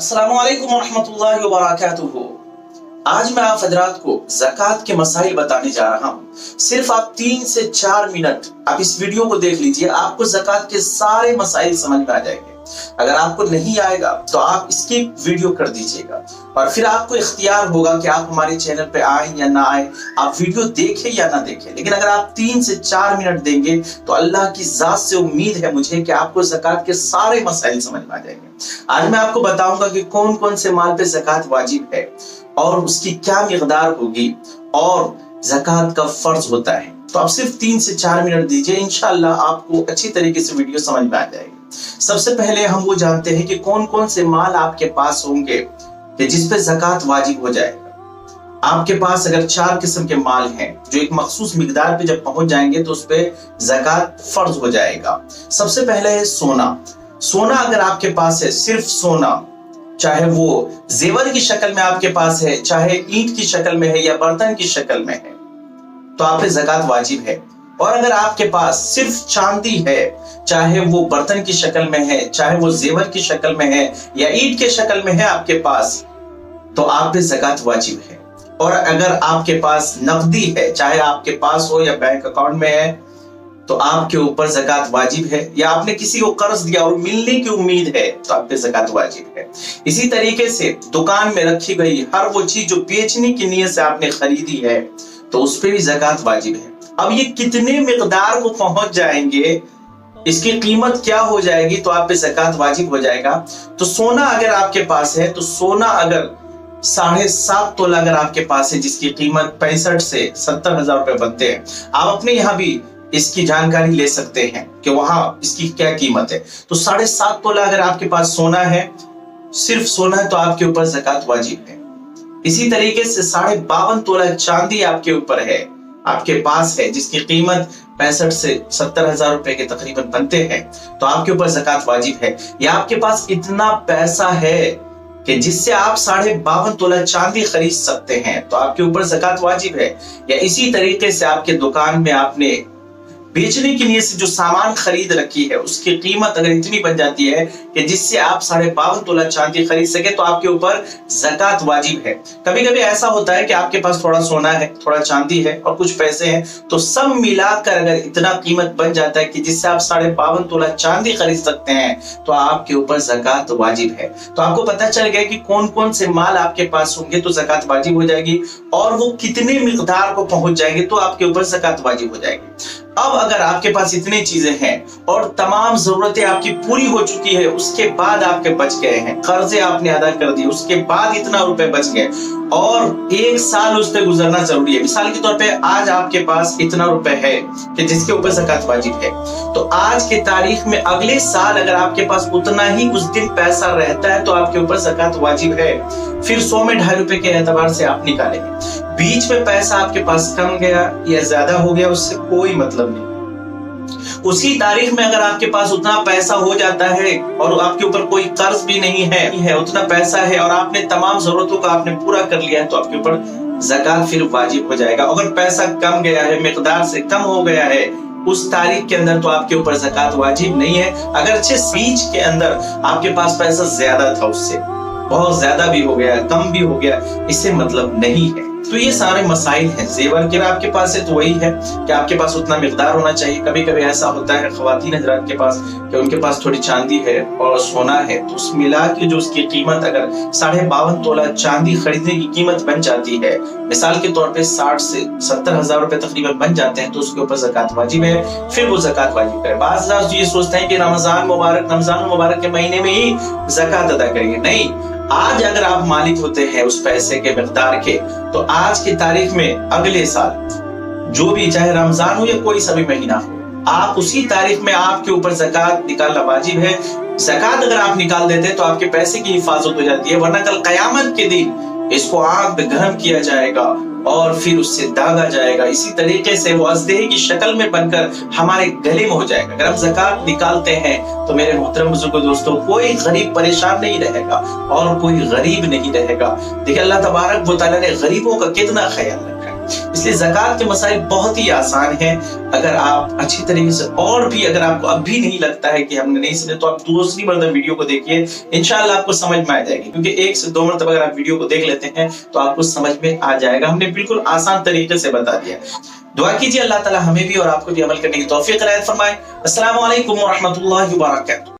अस्सलामु अलैकुम वरहमतुल्लाहि वबरकातुहू। आज मैं आप हजरात को ज़कात के मसाइल बताने जा रहा हूँ। सिर्फ आप 3 से 4 मिनट आप इस वीडियो को देख लीजिए, आपको ज़कात के सारे मसाइल समझ में आ जाएंगे। अगर आपको नहीं आएगा तो आप इसकी वीडियो कर दीजिएगा और फिर आपको इख्तियार होगा कि आप हमारे चैनल पे आए या ना आए, आप वीडियो देखें या ना देखें। लेकिन अगर आप 3 से 4 मिनट देंगे तो अल्लाह की जात से उम्मीद है मुझे कि आपको ज़कात के सारे मसाइल समझ में आ जाएंगे। आज मैं आपको बताऊंगा कि कौन कौन से माल पे ज़कात वाजिब है और उसकी क्या मिकदार होगी और ज़कात का फर्ज होता है। तो आप सिर्फ 3 से 4 मिनट दीजिए, इंशाअल्लाह आपको अच्छी तरीके से वीडियो समझ में आ जाएगी। सबसे पहले हम वो जानते हैं कि कौन कौन से माल आपके पास होंगे कि जिस पे ज़कात वाजिब हो जाएगा। आपके पास अगर 4 किस्म के माल हैं जो एक मखसूस मिकदार पे जब पहुंच जाएंगे तो उस पे ज़कात फर्ज हो जाएगा। सबसे पहले है सोना। सोना अगर आपके पास है, सिर्फ सोना, चाहे वो जेवर की शक्ल में आपके पास है, चाहे ईंट की शक्ल में है या बर्तन की शक्ल में है, तो आप पे ज़कात वाजिब है। और अगर आपके पास सिर्फ चांदी है, चाहे वो बर्तन की शक्ल में है, चाहे वो जेवर की शक्ल में है या ईंट के शक्ल में है आपके पास, तो आप पे ज़कात वाजिब है। और अगर आपके पास नकदी है, चाहे आपके पास हो या बैंक अकाउंट में है, तो आपके ऊपर ज़कात वाजिब है। या आपने किसी को कर्ज दिया और मिलने की उम्मीद है तो आप पे ज़कात वाजिब है। इसी तरीके से दुकान में रखी गई हर वो चीज जो बेचने की नीयत से आपने खरीदी है तो उस पे भी ज़कात वाजिब है। अब ये कितने मिकदार को पहुंच जाएंगे, इसकी कीमत क्या हो जाएगी तो आप पे ज़कात वाजिब हो जाएगा। तो सोना अगर आपके पास है तो सोना अगर 7.5 तोला अगर आपके पास है जिसकी कीमत 65 से 70 हजार रुपए बनते हैं, आप अपने यहाँ भी इसकी जानकारी ले सकते हैं कि वहां इसकी क्या कीमत है। तो 7.5 तोला अगर आपके पास सोना है, सिर्फ सोना है, तो आपके ऊपर ज़कात वाजिब है। इसी तरीके से 52.5 तोला चांदी आपके ऊपर है, आपके पास है, जिसकी कीमत 65 से 70 हजार रुपए के तकरीबन बनते हैं, तो आपके ऊपर ज़कात वाजिब है। या आपके पास इतना पैसा है कि जिससे आप 52.5 तोला चांदी खरीद सकते हैं, तो आपके ऊपर ज़कात वाजिब है। या इसी तरीके से आपके दुकान में आपने बेचने की नीयत से जो सामान खरीद रखी है उसकी कीमत अगर इतनी बन जाती है कि जिससे आप 52.5 तोला चांदी खरीद सके, तो आपके ऊपर ज़कात वाजिब है। कभी कभी ऐसा होता है कि आपके पास थोड़ा सोना है, थोड़ा चांदी है और कुछ पैसे हैं, तो सब मिलाकर अगर इतना कीमत बन जाता है कि जिससे आप 52.5 तोला चांदी खरीद सकते हैं, तो आपके ऊपर ज़कात वाजिब है। तो आपको पता चल गया कि कौन कौन से माल आपके पास होंगे तो ज़कात वाजिब हो जाएगी और वो कितने मिकदार को पहुंच जाएंगे तो आपके ऊपर ज़कात वाजिब हो जाएगी। अब अगर आपके पास इतनी चीजें हैं और तमाम जरूरतें आपकी पूरी हो चुकी है, उसके बाद आपके बच गए हैं, कर्जे आपने अदा कर दिए, उसके बाद इतना रुपए बच गए और 1 साल उस पे गुजरना जरूरी है। मिसाल के तौर पे आज आपके पास इतना रुपए है कि जिसके ऊपर ज़कात वाजिब है, तो आज के तारीख में अगले साल अगर आपके पास उतना ही उस दिन पैसा रहता है तो आपके ऊपर ज़कात वाजिब है। फिर 100 में 2.5 रुपए के एतबार से आप निकालेंगे। बीच में पैसा आपके पास कम गया या ज्यादा हो गया, उससे कोई मतलब नहीं। उसी तारीख में अगर आपके पास उतना पैसा हो जाता है और आपके ऊपर कोई कर्ज भी नहीं है, उतना पैसा है और आपने तमाम जरूरतों का आपने पूरा कर लिया है, तो आपके ऊपर ज़कात फिर वाजिब हो जाएगा। अगर पैसा कम गया है, मिकदार से कम हो गया है उस तारीख के अंदर, तो आपके ऊपर ज़कात वाजिब नहीं है। अगर बीच के अंदर आपके पास पैसा ज्यादा था, उससे बहुत ज्यादा भी हो गया, कम भी हो गया, इससे मतलब नहीं है। तो ये सारे मसाइल हैं। जेवर के आपके पास है तो वही है कि आपके पास उतना मिकदार होना चाहिए। कभी कभी ऐसा होता है ख्वातीन हजरात के पास कि उनके पास थोड़ी चांदी है और सोना है, तो उस मिला के जो उसकी कीमत अगर 52.5 तोला चांदी खरीदने की कीमत बन जाती है, मिसाल के तौर पे 60 से 70 हजार रुपए तकरीबन बन जाते हैं, तो उसके ऊपर ज़कात वाजिब है। फिर वो ज़कात वाजिब करे। बाज़ लोग ये सोचते हैं कि रमजान मुबारक के महीने में ही ज़कात अदा करेंगे। नहीं, आज अगर आप मालिक होते हैं उस पैसे के मिकदार के, तो आज की तारीख में अगले साल जो भी, चाहे रमजान हो या कोई सा भी महीना हो, आप उसी तारीख में आपके ऊपर ज़कात निकालना वाजिब है। ज़कात अगर आप निकाल देते हैं तो आपके पैसे की हिफाजत हो जाती है, वरना कल क़यामत के दिन इसको आग पे गर्म किया जाएगा और फिर उससे दागा जाएगा। इसी तरीके से वो अज़देह की शक्ल में बनकर हमारे गले में हो जाएगा। अगर हम ज़कात निकालते हैं तो मेरे मोहतरम बुजुर्गों दोस्तों, कोई गरीब परेशान नहीं रहेगा और कोई गरीब नहीं रहेगा। देखिए अल्लाह तबारक व तआला ने गरीबों का कितना ख्याल रखा है। اس لیے زکات کے مسائل بہت ہی آسان ہیں. اگر آپ اچھی طریقے سے اور بھی اگر آپ کو اب بھی نہیں لگتا ہے کہ ہم نے نہیں سمجھا تو آپ دوسری مرتبہ ویڈیو کو دیکھیے, انشاءاللہ آپ کو سمجھ میں آ جائے گی, کیونکہ 1 سے 2 مرتبہ اگر آپ ویڈیو کو دیکھ لیتے ہیں تو آپ کو سمجھ میں آ جائے گا. ہم نے بالکل آسان طریقے سے بتا دیا. دعا کیجیے اللہ تعالی ہمیں بھی اور آپ کو بھی عمل کرنے کی توفیق عنایت فرمائے. السلام علیکم ورحمۃ اللہ وبرکاتہ.